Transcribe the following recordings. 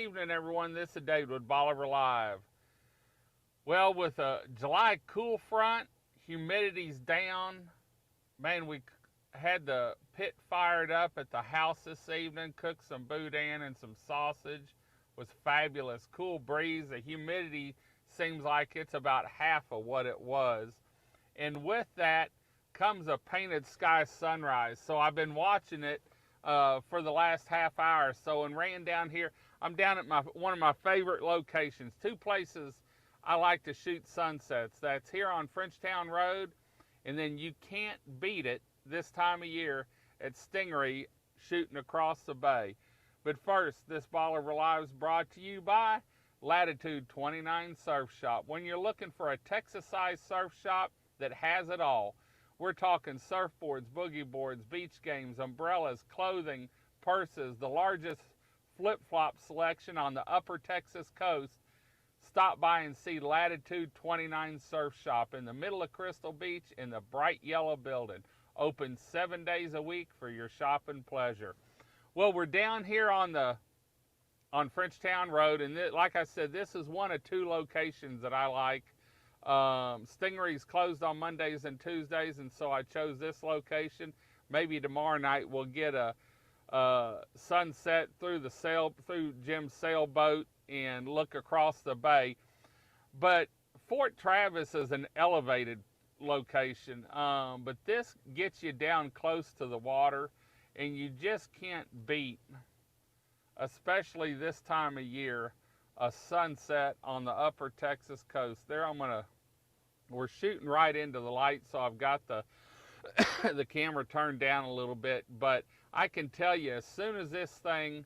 evening, everyone. This is Dave with Bolivar Live. Well, with a July cool front, humidity's down. Man, we had the pit fired up at the house this evening, cooked some boudin and some sausage. It was fabulous. Cool breeze. The humidity seems like it's about half of what it was. And with that comes a painted sky sunrise. So I've been watching it for the last half hour or so and ran down here. I'm down at one of my favorite locations, two places I like to shoot sunsets. That's here on Frenchtown Road, and then you can't beat it this time of year at Stingery shooting across the bay. But first, this Bolivar Live is brought to you by Latitude 29 Surf Shop. When you're looking for a Texas-sized surf shop that has it all, we're talking surfboards, boogie boards, beach games, umbrellas, clothing, purses, the largest flip-flop selection on the upper Texas coast. Stop by and see Latitude 29 Surf Shop in the middle of Crystal Beach in the bright yellow building. Open 7 days a week for your shopping pleasure. Well, we're down here on Frenchtown Road, and like I said, this is one of two locations that I like. Stingery's closed on Mondays and Tuesdays, and so I chose this location. Maybe tomorrow night we'll get a sunset through Jim's sailboat and look across the bay. But Fort Travis is an elevated location, but this gets you down close to the water, and you just can't beat, especially this time of year, a sunset on the upper Texas coast. There we're shooting right into the light, so I've got the the camera turned down a little bit, but I can tell you, as soon as this thing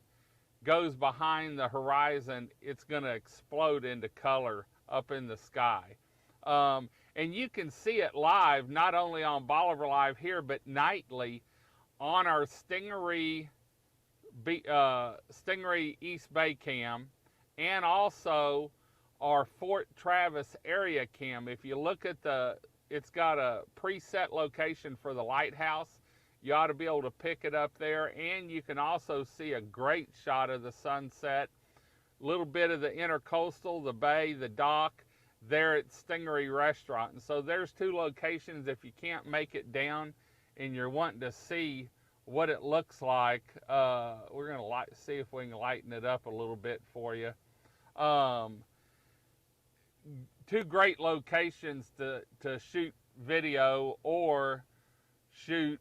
goes behind the horizon, it's going to explode into color up in the sky. And you can see it live, not only on Bolivar Live here, but nightly on our Stingery East Bay cam, and also our Fort Travis area cam. If you look at it's got a preset location for the lighthouse. You ought to be able to pick it up there, and you can also see a great shot of the sunset, a little bit of the intercoastal, the bay, the dock, there at Stingery Restaurant. And so there's two locations if you can't make it down and you're wanting to see what it looks like. We're going to see if we can lighten it up a little bit for you. Two great locations to shoot video or shoot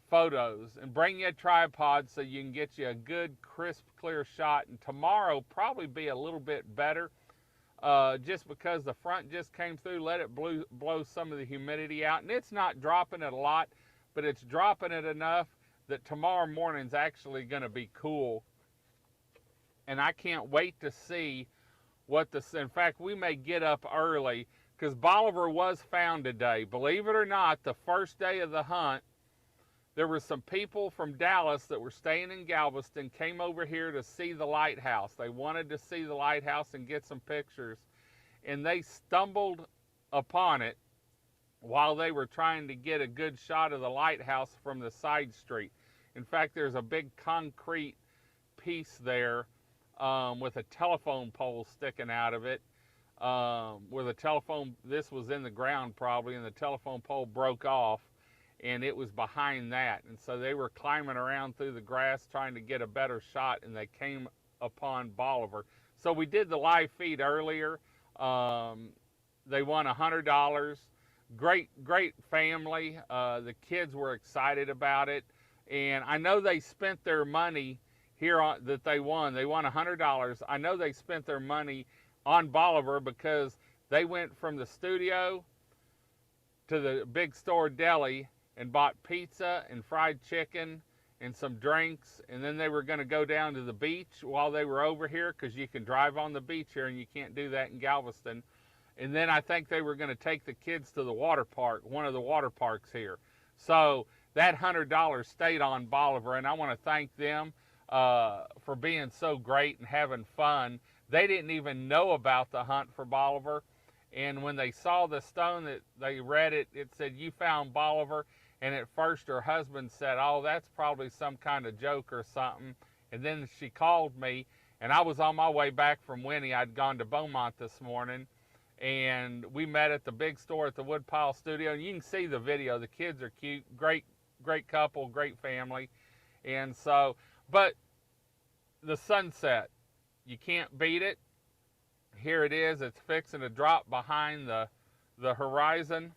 photos, and bring you a tripod so you can get you a good crisp clear shot. And tomorrow probably be a little bit better, just because the front just came through, let it blow some of the humidity out, and it's not dropping it a lot, but it's dropping it enough that tomorrow morning's actually going to be cool. And I can't wait to see in fact, we may get up early, because Bolivar was found today. Believe it or not, the first day of the hunt, there were some people from Dallas that were staying in Galveston, came over here to see the lighthouse. They wanted to see the lighthouse and get some pictures, and they stumbled upon it while they were trying to get a good shot of the lighthouse from the side street. In fact, there's a big concrete piece there with a telephone pole sticking out of it. Where the telephone, this was in the ground probably, and the telephone pole broke off, and it was behind that. And so they were climbing around through the grass trying to get a better shot, and they came upon Bolivar. So we did the live feed earlier. They won $100. Great family. The kids were excited about it, and I know they spent their money here that they won. They won $100. I know they spent their money on Bolivar, because they went from the studio to the big store deli and bought pizza and fried chicken and some drinks, and then they were going to go down to the beach while they were over here, because you can drive on the beach here and you can't do that in Galveston. And then I think they were going to take the kids to the water park, one of the water parks here. So that $100 stayed on Bolivar, and I want to thank them for being so great and having fun. They didn't even know about the hunt for Bolivar, and when they saw the stone, that they read it, it said, "You found Bolivar." And at first her husband said, "Oh, that's probably some kind of joke or something." And then she called me, And I was on my way back from Winnie. I'd gone to Beaumont this morning, and we met at the big store at the Woodpile Studio. And you can see the video. The kids are cute, great couple, great family. And so, but the sunset, you can't beat it. Here it is. It's fixing to drop behind the horizon,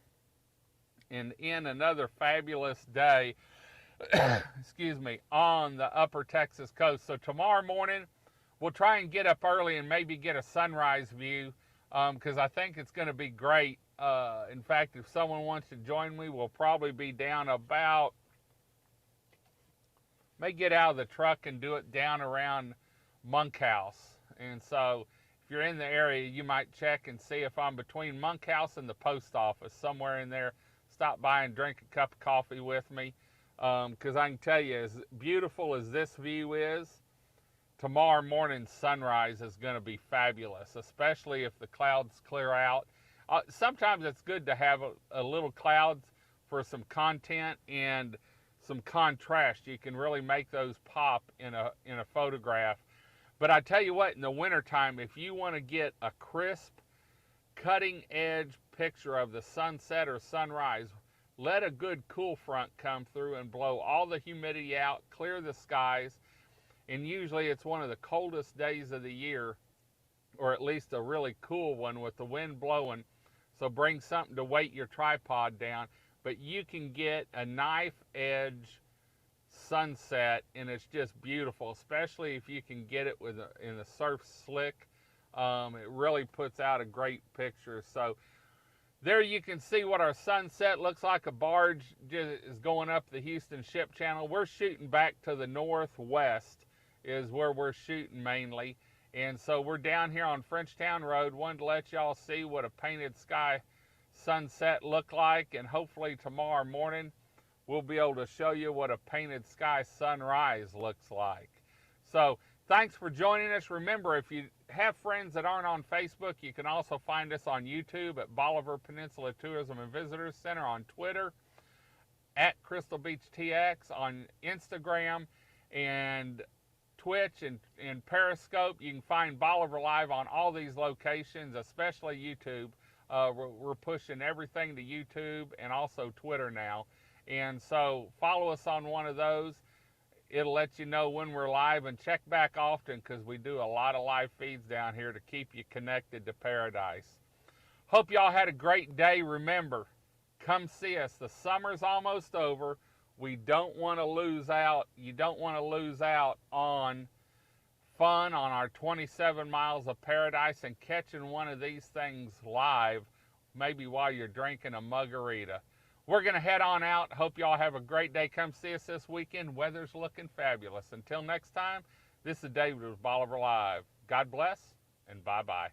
and in another fabulous day, excuse me, on the upper Texas coast. So tomorrow morning, we'll try and get up early and maybe get a sunrise view, because I think it's going to be great. In fact, if someone wants to join me, we'll probably be down about, may get out of the truck and do it down around Monkhouse. And so if you're in the area, you might check and see if I'm between Monkhouse and the post office, somewhere in there. Stop by and drink a cup of coffee with me, because I can tell you, as beautiful as this view is, tomorrow morning's sunrise is going to be fabulous, especially if the clouds clear out. Sometimes it's good to have a little clouds for some content and some contrast. You can really make those pop in a photograph. But I tell you what, in the wintertime, if you want to get a crisp, cutting edge picture of the sunset or sunrise, let a good cool front come through and blow all the humidity out, clear the skies. And usually it's one of the coldest days of the year, or at least a really cool one with the wind blowing. So bring something to weight your tripod down. But you can get a knife edge sunset, and it's just beautiful, especially if you can get it in the surf slick. It really puts out a great picture. So there you can see what our sunset looks like. A barge is going up the Houston Ship Channel. We're shooting back to the northwest is where we're shooting mainly. And so we're down here on Frenchtown Road. Wanted to let y'all see what a painted sky sunset looked like, and hopefully tomorrow morning we'll be able to show you what a painted sky sunrise looks like. So thanks for joining us. Remember, if you have friends that aren't on Facebook, you can also find us on YouTube at Bolivar Peninsula Tourism and Visitors Center, on Twitter at Crystal Beach TX, on Instagram and Twitch and Periscope. You can find Bolivar Live on all these locations, especially YouTube. We're pushing everything to YouTube and also Twitter now. And so follow us on one of those. It'll let you know when we're live, and check back often, because we do a lot of live feeds down here to keep you connected to paradise. Hope y'all had a great day. Remember, come see us. The summer's almost over. We don't want to lose out. You don't want to lose out on fun on our 27 miles of paradise and catching one of these things live, maybe while you're drinking a margarita. We're going to head on out. Hope y'all have a great day. Come see us this weekend. Weather's looking fabulous. Until next time, this is David with Bolivar Live. God bless, and bye-bye.